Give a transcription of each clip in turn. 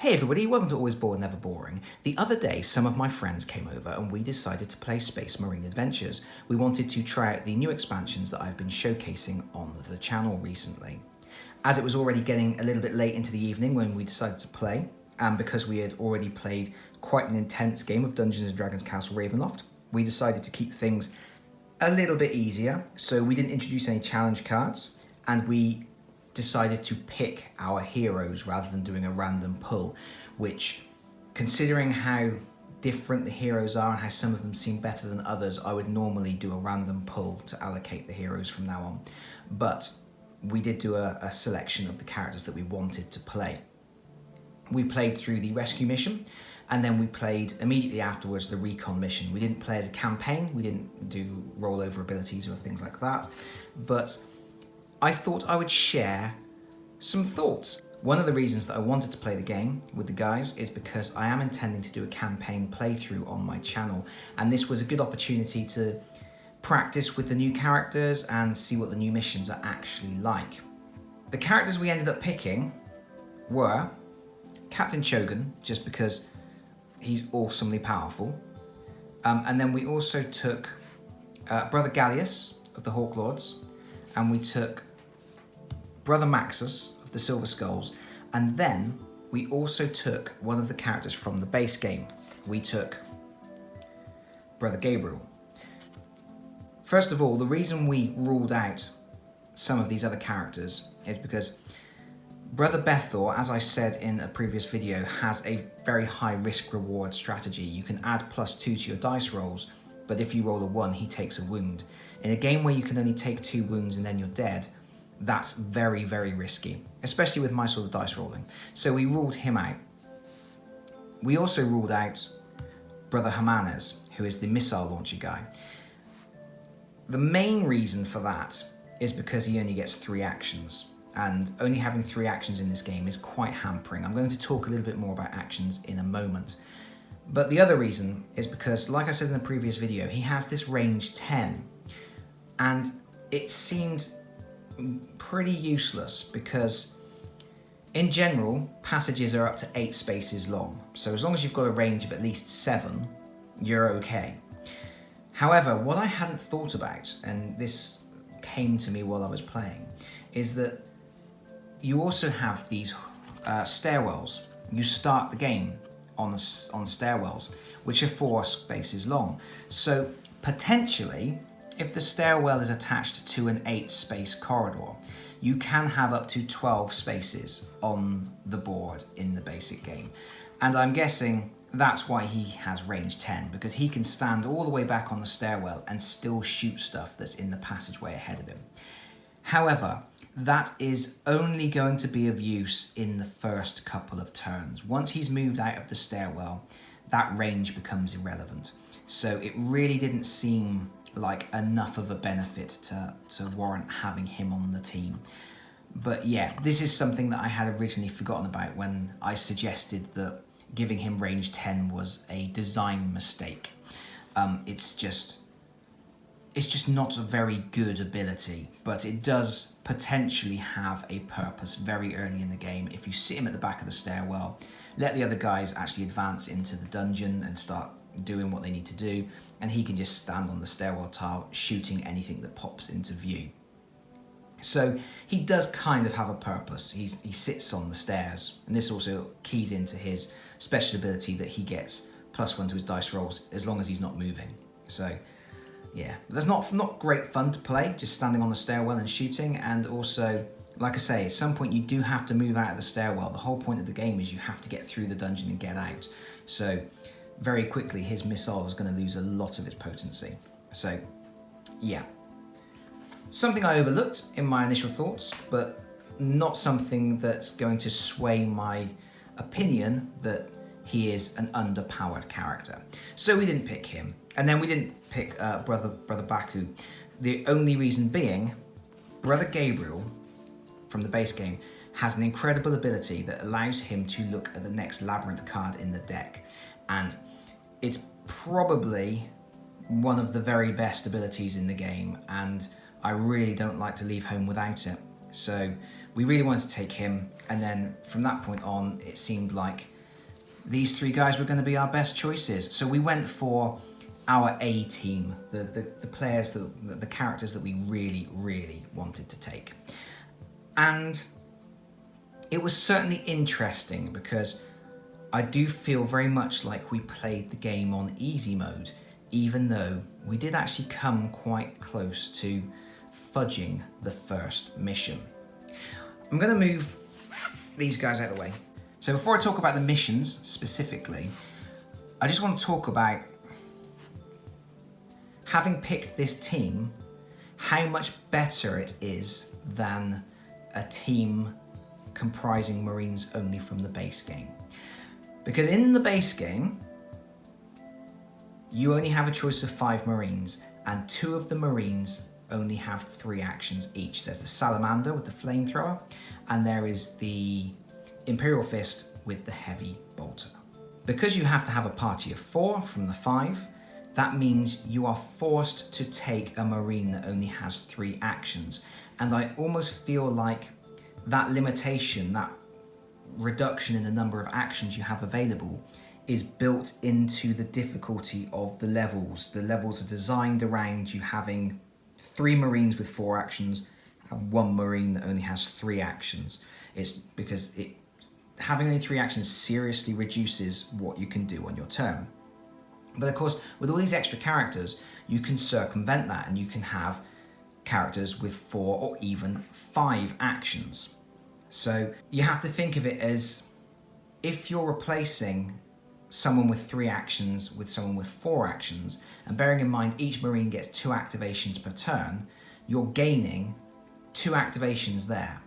Hey everybody, welcome to Always Bored Never Boring. The other day, some of my friends came over and we decided to play Space Marine Adventures. We wanted to try out the new expansions that I've been showcasing on the channel recently. As it was already getting a little bit late into the evening when we decided to play, and because we had already played quite an intense game of Dungeons & Dragons Castle Ravenloft, we decided to keep things a little bit easier. So we didn't introduce any challenge cards, and we decided to pick our heroes rather than doing a random pull, which, considering how different the heroes are and how some of them seem better than others, I would normally do a random pull to allocate the heroes from now on. But we did do a selection of the characters that we wanted to play. We played through the Rescue Mission, and then we played immediately afterwards the Recon mission. We didn't play as a campaign, we didn't do rollover abilities or things like that, but I thought I would share some thoughts. One of the reasons that I wanted to play the game with the guys is because I am intending to do a campaign playthrough on my channel, and this was a good opportunity to practice with the new characters and see what the new missions are actually like. The characters we ended up picking were Captain Chogan, just because he's awesomely powerful, and then we also took Brother Gallius of the Hawk Lords, and we took Brother Maxus of the Silver Skulls, and then we also took one of the characters from the base game. We took Brother Gabriel. First of all, the reason we ruled out some of these other characters is because Brother Bethor, as I said in a previous video, has a very high risk-reward strategy. You can add +2 to your dice rolls, but if you roll a 1, he takes a wound. In a game where you can only take 2 wounds and then you're dead, that's very, very risky, especially with my sort of dice rolling. So we ruled him out. We also ruled out Brother Jimenez, who is the missile launcher guy. The main reason for that is because he only gets 3 actions, and only having 3 actions in this game is quite hampering. I'm going to talk a little bit more about actions in a moment. But the other reason is because, like I said in the previous video, he has this range 10, and it seemed pretty useless because in general passages are up to 8 spaces long, so as long as you've got a range of at least 7, you're okay. However, what I hadn't thought about, and this came to me while I was playing, is that you also have these stairwells. You start the game on stairwells, which are 4 spaces long. So potentially, if the stairwell is attached to an 8-space corridor, you can have up to 12 spaces on the board in the basic game. And I'm guessing that's why he has range 10, because he can stand all the way back on the stairwell and still shoot stuff that's in the passageway ahead of him. However, that is only going to be of use in the first couple of turns. Once he's moved out of the stairwell, that range becomes irrelevant. So it really didn't seem like enough of a benefit to warrant having him on the team. But yeah, this is something that I had originally forgotten about when I suggested that giving him range 10 was a design mistake. It's just not a very good ability, but it does potentially have a purpose very early in the game. If you sit him at the back of the stairwell, let the other guys actually advance into the dungeon and start doing what they need to do, and he can just stand on the stairwell tile shooting anything that pops into view. So he does kind of have a purpose. He sits on the stairs, and this also keys into his special ability that he gets +1 to his dice rolls as long as he's not moving. So yeah, that's not great fun to play, just standing on the stairwell and shooting. And also, like I say, at some point you do have to move out of the stairwell. The whole point of the game is you have to get through the dungeon and get out. So very quickly his missile is going to lose a lot of its potency. So yeah, something I overlooked in my initial thoughts, but not something that's going to sway my opinion that he is an underpowered character. So we didn't pick him, and then we didn't pick Brother Baku. The only reason being, Brother Gabriel from the base game has an incredible ability that allows him to look at the next labyrinth card in the deck, and it's probably one of the very best abilities in the game, and I really don't like to leave home without it. So we really wanted to take him, and then from that point on, it seemed like these three guys were going to be our best choices. So we went for our A team, the players, the characters that we really, really wanted to take. And it was certainly interesting because I do feel very much like we played the game on easy mode, even though we did actually come quite close to fudging the first mission. I'm going to move these guys out of the way. So before I talk about the missions specifically, I just want to talk about, having picked this team, how much better it is than a team comprising Marines only from the base game. Because in the base game, you only have a choice of 5 Marines, and 2 of the Marines only have 3 actions each. There's the Salamander with the flamethrower, and there is the Imperial Fist with the heavy bolter. Because you have to have a party of 4 from the 5, that means you are forced to take a Marine that only has 3 actions. And I almost feel like that limitation, that reduction in the number of actions you have available, is built into the difficulty of the levels. The levels are designed around you having 3 Marines with 4 actions and 1 Marine that only has 3 actions. It's because having only 3 actions seriously reduces what you can do on your turn. But of course, with all these extra characters, you can circumvent that, and you can have characters with 4 or even 5 actions. So you have to think of it as, if you're replacing someone with 3 actions with someone with 4 actions, and bearing in mind each Marine gets 2 activations per turn, you're gaining 2 activations there.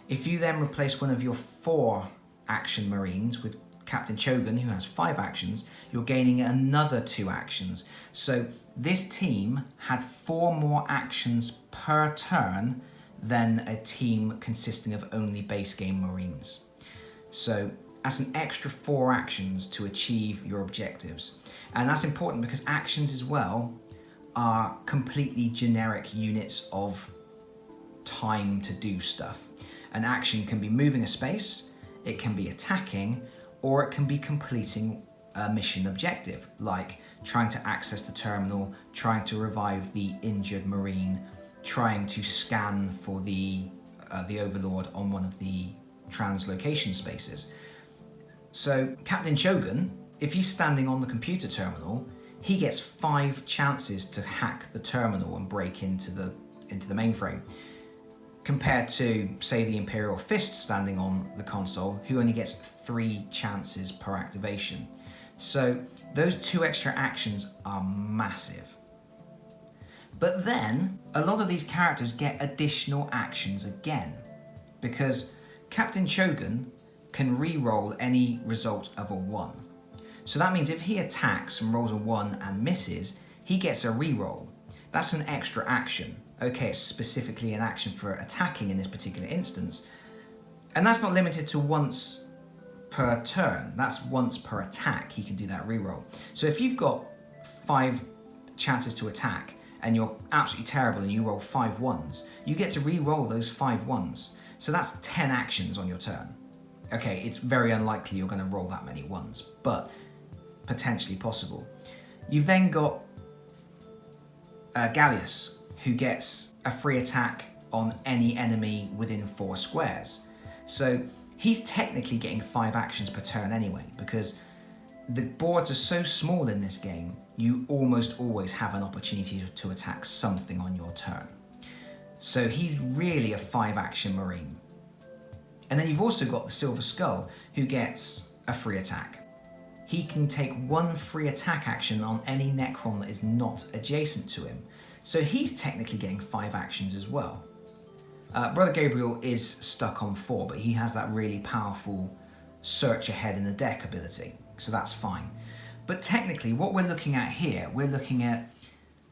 If you then replace one of your 4 action Marines with Captain Chogan, who has 5 actions, you're gaining another 2 actions. So this team had 4 more actions per turn than a team consisting of only base game Marines. So that's an extra 4 actions to achieve your objectives. And that's important because actions as well are completely generic units of time to do stuff. An action can be moving a space, it can be attacking, or it can be completing a mission objective, like trying to access the terminal, trying to revive the injured Marine, trying to scan for the Overlord on one of the translocation spaces. So Captain Chogan, if he's standing on the computer terminal, he gets 5 chances to hack the terminal and break into the mainframe, compared to, say, the Imperial Fist standing on the console, who only gets 3 chances per activation. So those 2 extra actions are massive. But then, a lot of these characters get additional actions again, because Captain Chogan can re-roll any result of a 1. So that means if he attacks and rolls a 1 and misses, he gets a re-roll. That's an extra action. Okay, it's specifically an action for attacking in this particular instance. And that's not limited to once per turn. That's once per attack he can do that re-roll. So if you've got 5 chances to attack and you're absolutely terrible and you roll 5 1s, you get to re-roll those 5 1s. So that's 10 actions on your turn. Okay, it's very unlikely you're going to roll that many 1s, but potentially possible. You've then got Gallius, who gets a free attack on any enemy within 4 squares. So he's technically getting 5 actions per turn anyway, because the boards are so small in this game, you almost always have an opportunity to attack something on your turn. So he's really a 5 action Marine. And then you've also got the Silver Skull, who gets a free attack. He can take 1 free attack action on any Necron that is not adjacent to him. So he's technically getting 5 actions as well. Brother Gabriel is stuck on 4, but he has that really powerful search ahead in the deck ability, so that's fine. But technically what we're looking at here, we're looking at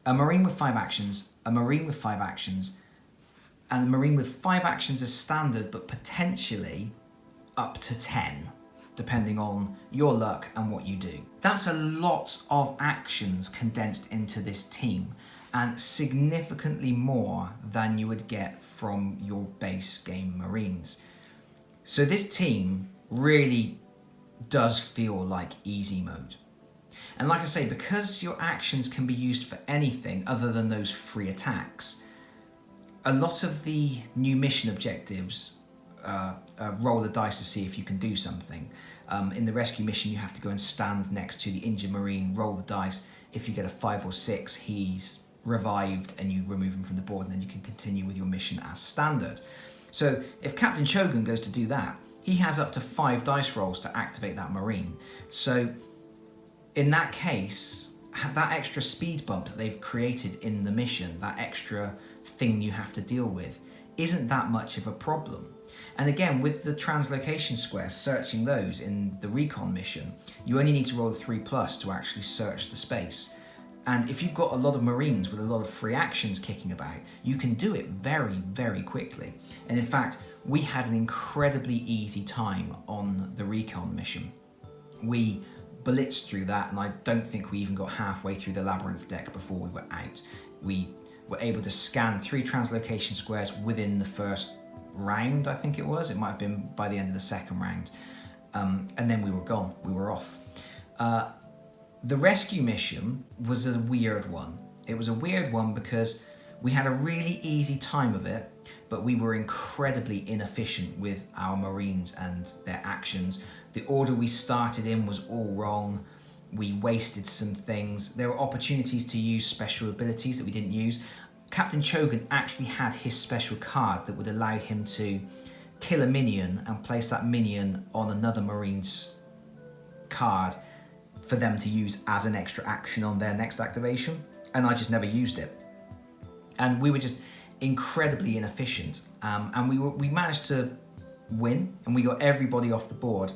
a Marine with 5 actions, a Marine with 5 actions, and a Marine with 5 actions as standard, but potentially up to 10, depending on your luck and what you do. That's a lot of actions condensed into this team, and significantly more than you would get from your base game Marines. So this team really does feel like easy mode. And like I say, because your actions can be used for anything other than those 3 attacks, a lot of the new mission objectives roll the dice to see if you can do something. In the rescue mission, you have to go and stand next to the injured Marine, roll the dice. If you get a 5 or 6, he's revived and you remove him from the board, and then you can continue with your mission as standard. So if Captain Chogun goes to do that, he has up to 5 dice rolls to activate that Marine. So in that case, that extra speed bump that they've created in the mission, that extra thing you have to deal with, isn't that much of a problem. And again, with the translocation squares, searching those in the recon mission, you only need to roll a 3+ to actually search the space. And if you've got a lot of Marines with a lot of free actions kicking about, you can do it very, very quickly. And in fact, we had an incredibly easy time on the recon mission. We blitzed through that, and I don't think we even got halfway through the labyrinth deck before we were out. We were able to scan 3 translocation squares within the first round, I think it was. It might have been by the end of the second round. And then we were gone. We were off. The rescue mission was a weird one. It was a weird one because we had a really easy time of it, but we were incredibly inefficient with our Marines and their actions. The order we started in was all wrong. We wasted some things. There were opportunities to use special abilities that we didn't use. Captain Chogun actually had his special card that would allow him to kill a minion and place that minion on another Marine's card for them to use as an extra action on their next activation, and I just never used it. And we were just incredibly inefficient, and we managed to win, and we got everybody off the board.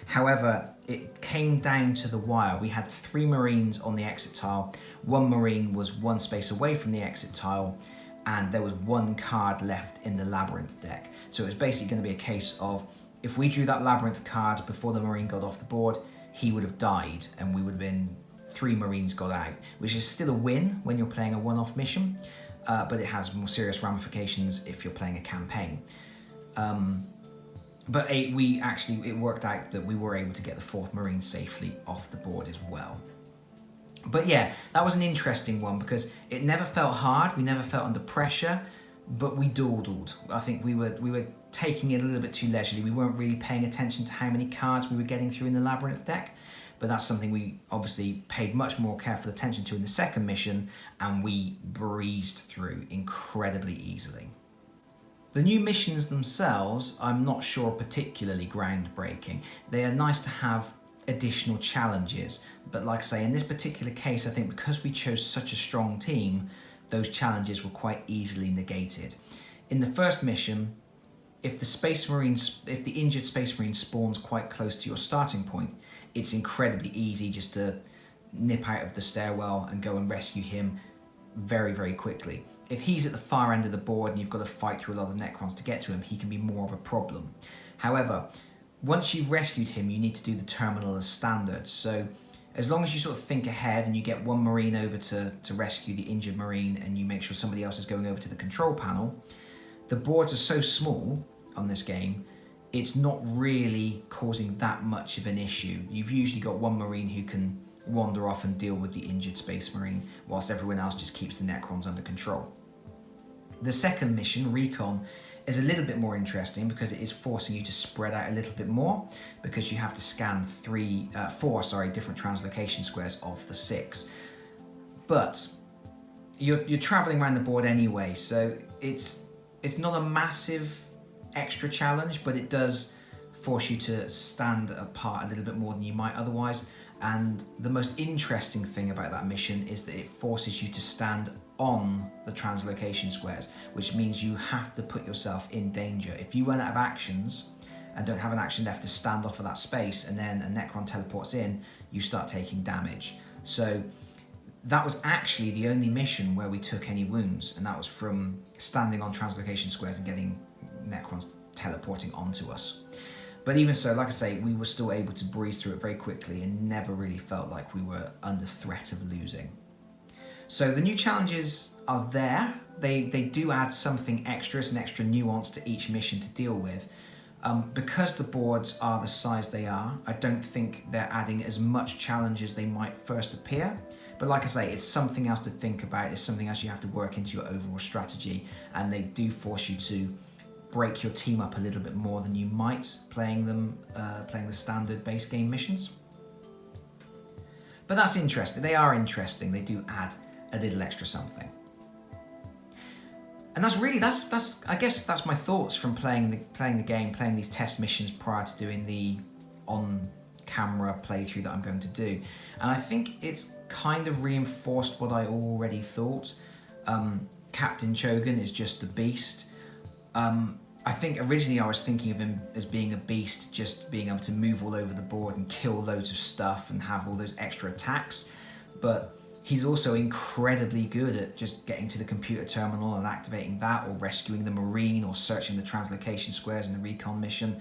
However, it came down to the wire. We had 3 Marines on the exit tile. 1 Marine was 1 space away from the exit tile, and there was 1 card left in the labyrinth deck. So it was basically going to be a case of, if we drew that labyrinth card before the Marine got off the board, he would have died, and we would have been 3 Marines got out, which is still a win when you're playing a one-off mission, but it has more serious ramifications if you're playing a campaign. But it worked out that we were able to get the 4th Marine safely off the board as well. But yeah, that was an interesting one because it never felt hard, we never felt under pressure, but we dawdled. I think we were taking it a little bit too leisurely. We weren't really paying attention to how many cards we were getting through in the labyrinth deck, but that's something we obviously paid much more careful attention to in the second mission, and we breezed through incredibly easily. The new missions themselves, I'm not sure are particularly groundbreaking. They are nice to have additional challenges, but like I say, in this particular case, I think because we chose such a strong team, those challenges were quite easily negated. In the first mission, if the injured Space Marine spawns quite close to your starting point, it's incredibly easy just to nip out of the stairwell and go and rescue him very, very quickly. If he's at the far end of the board and you've got to fight through a lot of Necrons to get to him, he can be more of a problem. However, once you've rescued him, you need to do the terminal as standard. So as long as you sort of think ahead and you get 1 Marine over to rescue the injured Marine, and you make sure somebody else is going over to the control panel, the boards are so small on this game, it's not really causing that much of an issue. You've usually got 1 Marine who can wander off and deal with the injured Space Marine, whilst everyone else just keeps the Necrons under control. The second mission, Recon, is a little bit more interesting because it is forcing you to spread out a little bit more, because you have to scan 4 different translocation squares of the 6. But you're traveling around the board anyway, so it's not a massive extra challenge, but it does force you to stand apart a little bit more than you might otherwise. And the most interesting thing about that mission is that it forces you to stand on the translocation squares, which means you have to put yourself in danger. If you run out of actions and don't have an action left to stand off of that space, and then a Necron teleports in, you start taking damage. So that was actually the only mission where we took any wounds, and that was from standing on translocation squares and getting Necrons teleporting onto us. But even so, like I say, we were still able to breeze through it very quickly and never really felt like we were under threat of losing. So the new challenges are there. They do add something extra, an extra nuance to each mission to deal with. Because the boards are the size they are, I don't think they're adding as much challenge as they might first appear. But like I say, it's something else to think about. It's something else you have to work into your overall strategy, and they do force you to break your team up a little bit more than you might playing the standard base game missions. But that's interesting. They are interesting. They do add a little extra something. And that's I guess that's my thoughts from playing the game, playing these test missions prior to doing the on-camera playthrough that I'm going to do. And I think it's kind of reinforced what I already thought. Captain Chogan is just the beast. I think originally I was thinking of him as being a beast, just being able to move all over the board and kill loads of stuff and have all those extra attacks. But he's also incredibly good at just getting to the computer terminal and activating that, or rescuing the Marine, or searching the translocation squares in the recon mission.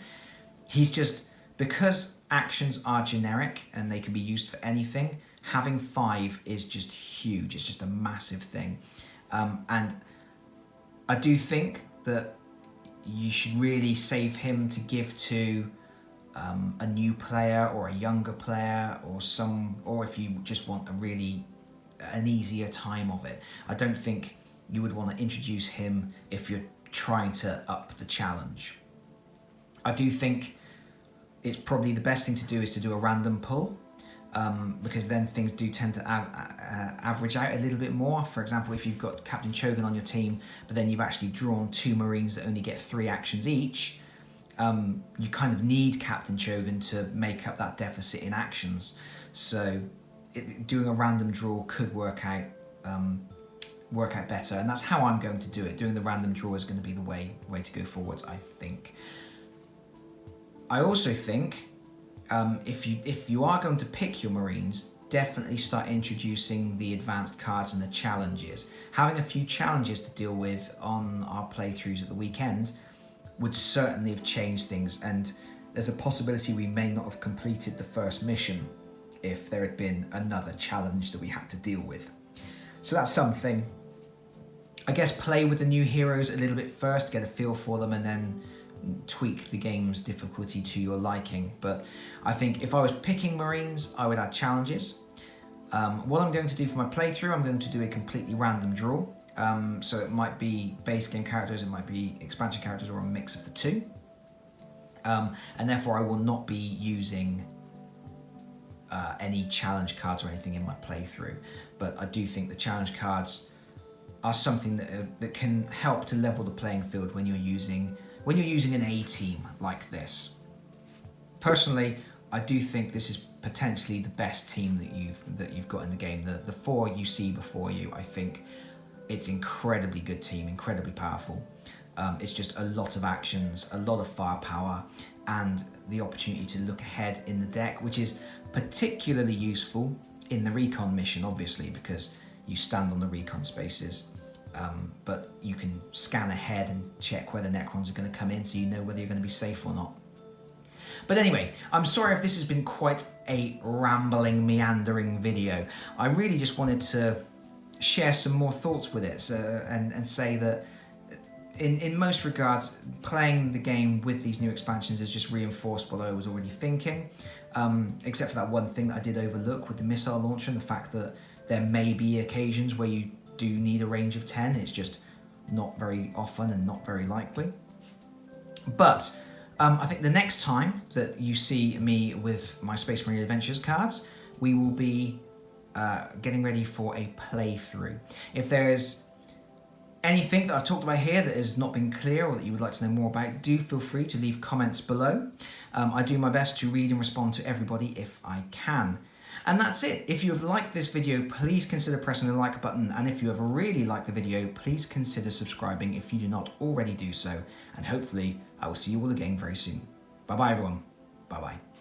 He's just, because actions are generic and they can be used for anything, having 5 is just huge. It's just a massive thing. And I do think that you should really save him to give to a new player or a younger player, or if you just want an easier time of it. I don't think you would want to introduce him if you're trying to up the challenge. I do think it's probably the best thing to do is to do a random pull, because then things do tend to average out a little bit more. For example, if you've got Captain Chogan on your team, but then you've actually drawn 2 Marines that only get 3 actions each, you kind of need Captain Chogan to make up that deficit in actions. So doing a random draw could work out better, and that's how I'm going to do it. Doing the random draw is going to be the way to go forwards, I think. I also think if you are going to pick your Marines, definitely start introducing the advanced cards and the challenges. Having a few challenges to deal with on our playthroughs at the weekend would certainly have changed things, and there's a possibility we may not have completed the first mission if there had been another challenge that we had to deal with. So that's something. I guess play with the new heroes a little bit first, get a feel for them, and then tweak the game's difficulty to your liking. But I think if I was picking Marines, I would add challenges. What I'm going to do for my playthrough, I'm going to do a completely random draw. So it might be base game characters, it might be expansion characters, or a mix of the two. And therefore I will not be using any challenge cards or anything in my playthrough. But I do think the challenge cards are something that can help to level the playing field when you're using an A team like this. Personally, I do think this is potentially the best team that you've got in the game. The 4 you see before you, I think it's incredibly good team, incredibly powerful. It's just a lot of actions, a lot of firepower, and the opportunity to look ahead in the deck, which is particularly useful in the recon mission, obviously, because you stand on the recon spaces. But you can scan ahead and check whether Necrons are going to come in, so you know whether you're going to be safe or not. But anyway, I'm sorry if this has been quite a rambling, meandering video. I really just wanted to share some more thoughts with it, and say that in most regards, playing the game with these new expansions has just reinforced what I was already thinking, except for that one thing that I did overlook with the missile launcher, and the fact that there may be occasions where you do need a range of 10. It's just not very often and not very likely. But I think the next time that you see me with my Space Marine Adventures cards, we will be getting ready for a playthrough. If there's anything that I've talked about here that has not been clear or that you would like to know more about, do feel free to leave comments below. I do my best to read and respond to everybody if I can. And that's it. If you have liked this video, please consider pressing the like button. And if you have really liked the video, please consider subscribing if you do not already do so. And hopefully I will see you all again very soon. Bye-bye, everyone. Bye-bye.